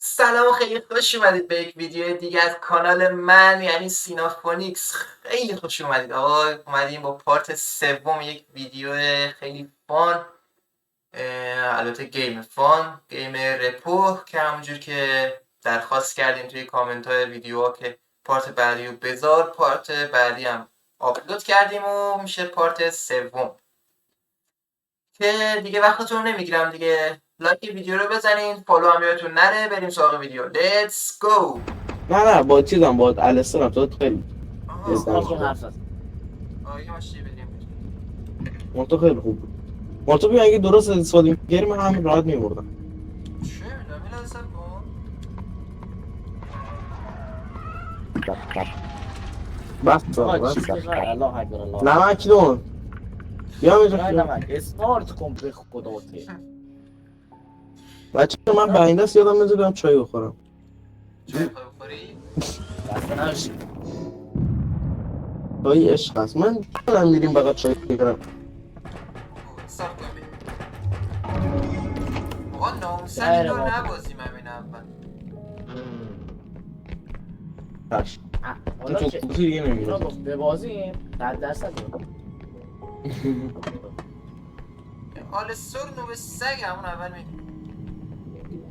سلام، خیلی خوش اومدید به یک ویدیو دیگه از کانال من، یعنی سینا فونیکس. خیلی خوش اومدید آقا. اومدیم با پارت سوم یک ویدیو خیلی فان، البته گیم فان، گیم رپو، که همونجور که درخواست کردیم توی کامنت های ویدیوها که پارت بعدی رو بذار. پارت بعدی هم آپلود کردیم و میشه پارت سوم که دیگه وقتتون رو نمیگیرم دیگه. لایک ویدیو رو بزنین، فالو هم یادتون نره. بریم سراغ ویدیو. لیتس گو. نه با چیزم با السترم تو خیلی آها حرف زد. آگه ماشی بریم. مونتو خیلی خوب بود. مونتو بیا اگه درست استفاده می‌کردی من همین راحت می‌بردم. چه میدونم این لازم کن. بس آقا چیز بخیر. الله اکبر الله. نمک دون بیا نه اینجا. نمک استارت کن به خدا تی. بچه من بنده است یادم نمیاد چای بخورم. چای میخوای بخوری؟ دست نشی. چای عشق است. من دارم میریم فقط چای بخورم. صاف کن بریم. آقا ناموسن این رو نبازیم همین اول. باش حالا تو که دیگه اینا نمی‌رم. گفت ببازیم 100% حال سر نو به سگ همون اول میگیم.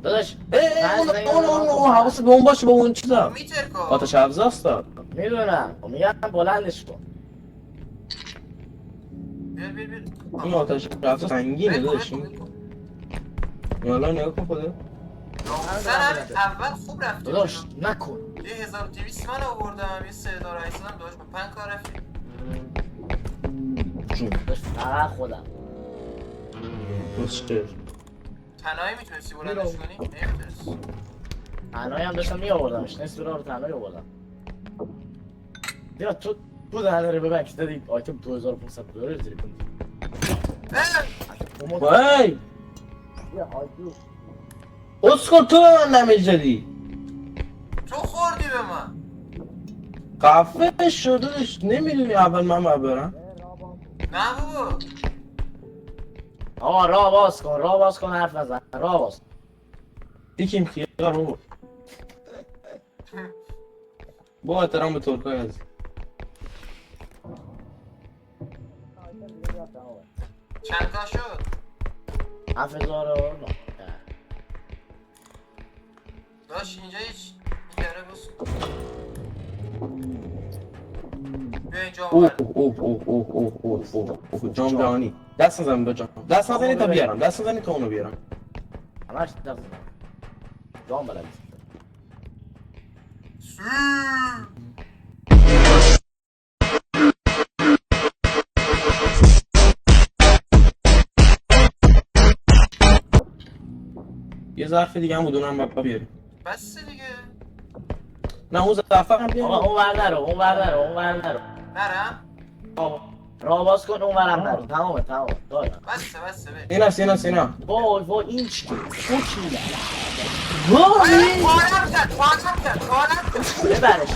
داداش اون حواست به اون باشه با اون چیزا. میتر کن. آتش افزاست. میدونم میگم بلندش کن. بیر این آتش افزاست سنگینه داداش. یالا نگاه کن خدا. ناموسن همین اول خوب رفتیم. داداش نکن. یه 1200 من آوردم، یه 3800 هم داشت. با 5 کار رفتیم. داداش فقط خودم. خوشگل. تنهایی میتونستی بلندش کنی؟ نمیتونستی. تنهایی هم داشتم می آوردمش. نصف راه رو تنهایی آوردم. بیا تو دهنه رو ببن که دادی آیتم 2500 دلار زیر کنی. وای بیا آیتم اسکل تو به من نمیج دادی. تو خوردی به من. خفه شدهش نمیدونی اول من باید برم. نه بابا. آقا راه باز کن حرف نزن راه باز. یکیم خیار بابا. با احترام به ترکای عزیز. چند تا شد؟ 7000 داشت اینجا هیچ این داره بس. بیا اینجا اوه آمد. جام جهانی. دست نزنی به جام. دست نزنی تا بیارم. دست نزنی تا اونو بیارم. همش دست جام بلد یه ظرف دیگه هم بدونم بابا بیاریم. بس دیگه. نه اون ظرف هم بیاریم. آقا اون ور نرو نرم؟ راه باز کن اون ورم نرو تمامه دارم بسه بریم. سینا وای این چی تو چی وای پارم کرد. ببرش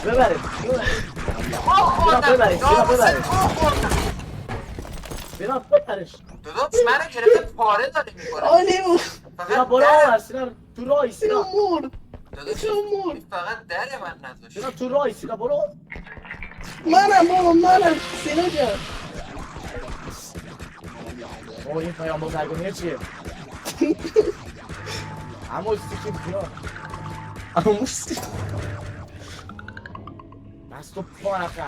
بینا ببرش داداش منو گرفته پاره داره میکنه. آلیمو بینا برو آور سینا تو رای سینا مرد. داداش این فقط در من نداشت. بینا تو رای سینا برو منم سینا جان. او این پیام بازرگونیه چیه؟ همون سیکی بیا اموسی دستو پارکه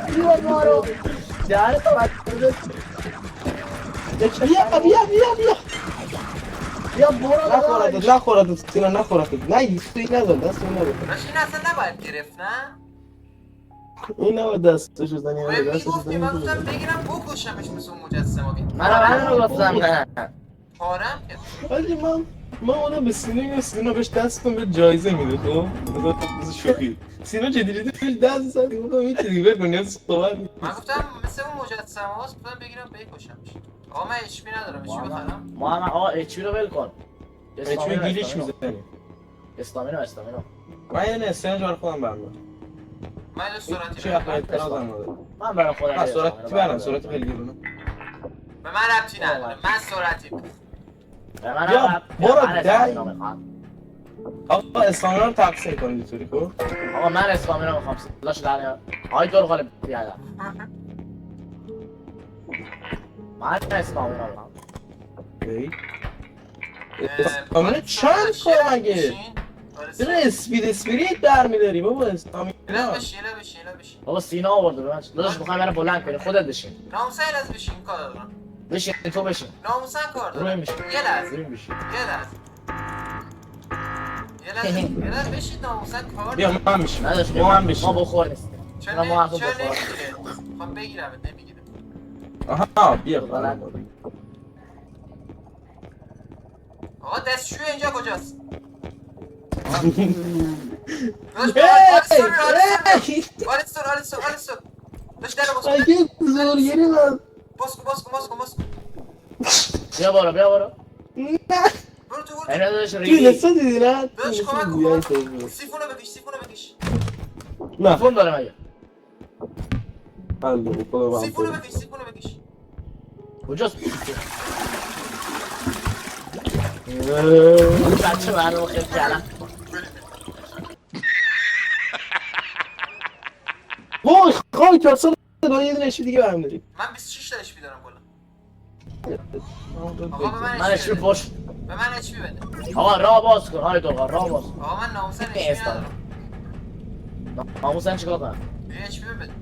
بیا مارو. داره تو بده بیا برو نخورد سینا نخورد. نه یستی ندار دست اون ندار. داداش این اصلا نباید گرفت نه؟ این نباید دستشو زنی. باید میگفتی من گفتم بگیرم بکشمش مثل اون مجسمه. منو گفتم نه پارم کرد. ولی من اونم به سینا بهش دست کنم به جایزه میده. خب بذار شوخی سینا جدی بهش دست زدی. گفتم میتونی بکنی از صحبت. من گفتم مثل اون مجسمه هاست، گفتم بگیرم بکشمش. آقا من اچ پی ندارم. چی بخرم؟ محمد آقا اچ رو ول کن اچ گیلیش میزنی. استامینو من یه استنج برای خودم برم. من یه سرعتی چی برم. وقت اعتراض هم نداره. من برای خودم نه سرعتی برم. سرعتی خیلی گیرونه. به من ربطی نداره. من سرعتی برم. به من یا رب برو من ده. اسلامینا میخوام آقا اسلامی رو تقسیم کنید اینطوری خب. آقا من اسلامینا میخوام صداش در نیار آی دور غالب بیادم من اسلامینا میخوام اوکی. اسلامی چند کن مگه؟ چرا اسپریت در میداری بابا اسلامی اینا نه. بشین اینا بشین اینا بشین بابا سینا آورده به من داداش میخوای منو بلند کنی خودت بشین ناموسن از بشین کار دارم بشین تو بشین ناموسن کار روی دارم میشین یه لحظه روی میشین یه لحظه بشین ناموسن کار بیا دارم من میشم نداشت بیا من میشم ما بخور نیستیم چرا ما حرف چرا بخور نمیگیره خب بگیرم نمیگیره آها بیا بلند. آقا دستشوی اینجا کجاست آلیستور داشت در باز اگه زورگیری من باز کن بیا برو نه برو تو اینا داداش توی ریدی نسا دیدی نه داداش توی نسا کمک دیدی کن سیفونو بکش نه فون داره مگه الله خدا با هم سیفونو بکش کجاست بچه مردم خیلی کردم وای خواهی که اصلا داری یه دونه اشی دیگه برم داری من 26 تا اچ پی دارم کلا آقا به من من اشوی پشت به من اچ پی بده آقا راه باز کن های دوغا راه باز کن آقا من ناموسن اچ پی ندارم ناموسن چیکار کنم یه اچ پی بده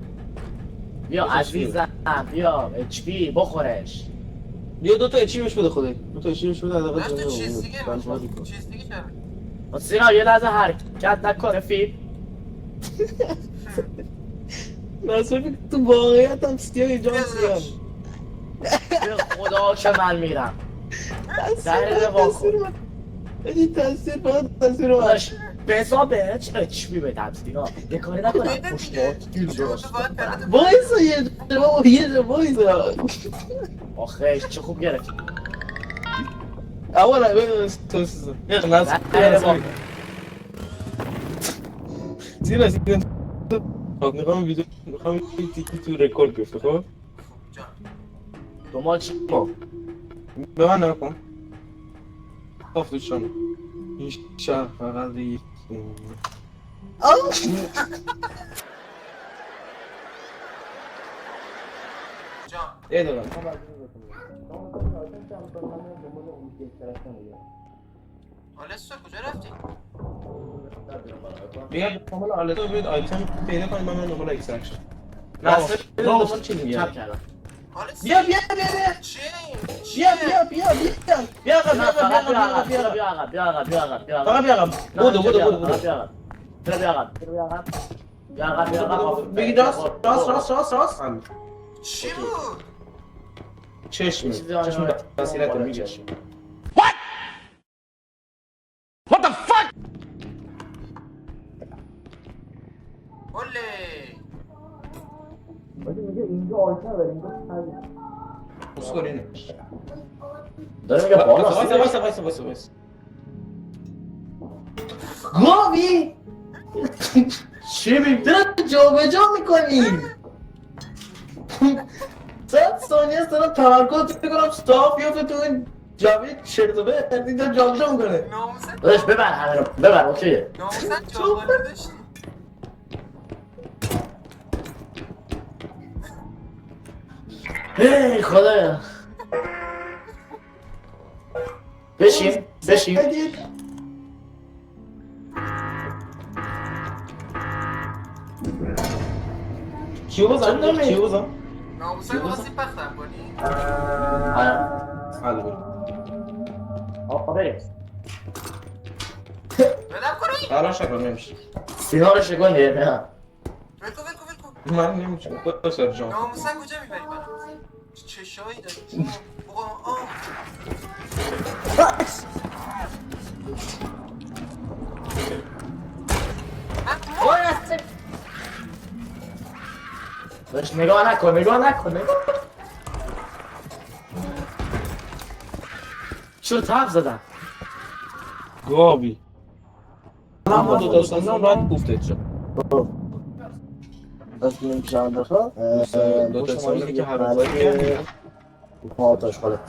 بیا عزیزم بیا اچ پی بخورش بیا دوتا اچی بهش بده خودت دوتا اچی بهش بده داشت علاقه تو چیز دیگه چرا سینا یه لحظه حرکت نکنه فیل نصفی تو واقعیت هم سیاه جان سیاه به خدا که من میرم دقیقه واکن بدی تاثیر باید تاثیر باید داداش به حساب اچ پی بدم سینا یه کاری نکنم پشت باد گیر درست وایسا یه جا بابا یه جا وایسا آخه چه خوب گرفتی اولا بگم توسیزم دقیقه واکن سینا خب میخوام ویدیو میخوام این تیکی تو رکورد گفته خب دنبال چی؟ به من نکن خب تو چانه این شهر فقط یک جان ای دارم آلیستور کجا رفتی بیا کامل آلتو بیاد آیتم پیدا کنیم من دنبال اکسترکشن نصر دنبال چی میگه چپ کردم آلیستور بیا چی بیا آقا بیا عقب فقط بیا آقا بودو بیا عقب بگی راست چی بود چشم بصیرت میگه اولی اسکورینه داره میگه بالا وایسا گاوی چی میگه جا میکنی 100 ثانیه است دارم تمرکز میکنم صاف بیافته تو این جاوید شرطوبه اینجا جا میکنه ناموسن داداش ببر همه رو ببر اوکیه ناموسن جاوالی داشتی هی خدایا بشین کیو بزن ناموسن خواستی پختم کنی حالا آقا بریم بدم کنی الان شکل نمیشه سینا رو شکن دیگه نه ولکو من نمیتونم خود سر جان ناموسن کجا میبری منو چشایی داری بابا داداش نگاه نکن چرا تب زدم گاوی من با دو داستانم راحت گفته شد دست نمیشم دفعه دو داستانی که هر روز کردیم پاتاش خاله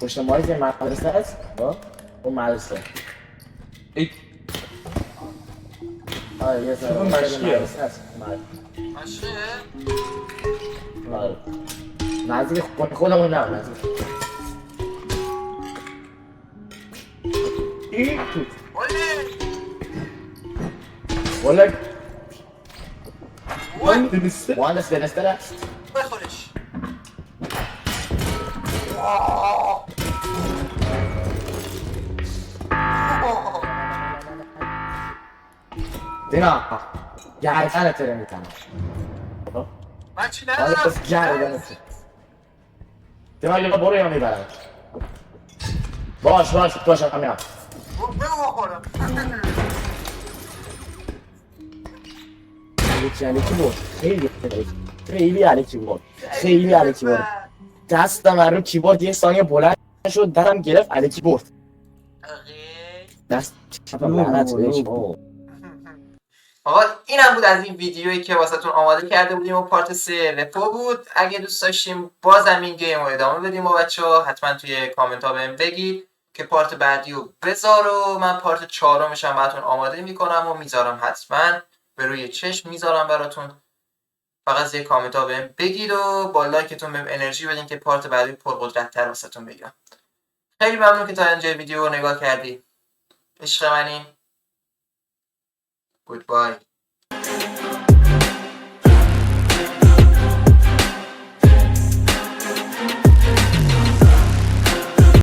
پشت مایز مدرسه هست اون مدرسه ای آره یه چون مشکیه. مدرسه هست ماشه؟ آره نزدیک خودمون نه نزدیک این توت ولی ولی من دنسته مهندس دنستره بخورش دینا گردنت رو میکنم من چی مهندس گردنت دینا یه برو یا میبرم باش هم میام بگو بخورم یکی بود خیلی علیکی بود خیلی علیکی بود دستم رو کیبورد یک ثانیه بلند شد درم گرفت علیکی برد دست چپم لعنت بهش آقا اینم بود از این ویدیویی که واسهتون آماده کرده بودیم و پارت 3 رپو بود. اگه دوست داشتیم بازم این گیم رو ادامه بدیم و بچه‌ها حتما توی کامنت ها بهم بگید که پارت بعدی رو بذار و من پارت 4 هم براتون آماده میکنم و میذارم حتما به روی چشم میذارم براتون. فقط زیر کامنت ها بهم بگید و با لایکتون بهم انرژی بدین که پارت بعدی پرقدرت‌تر واسهتون بگیرم. خیلی ممنون که تا اینجا ویدیو رو نگاه کردی. عشق منی. گودبای.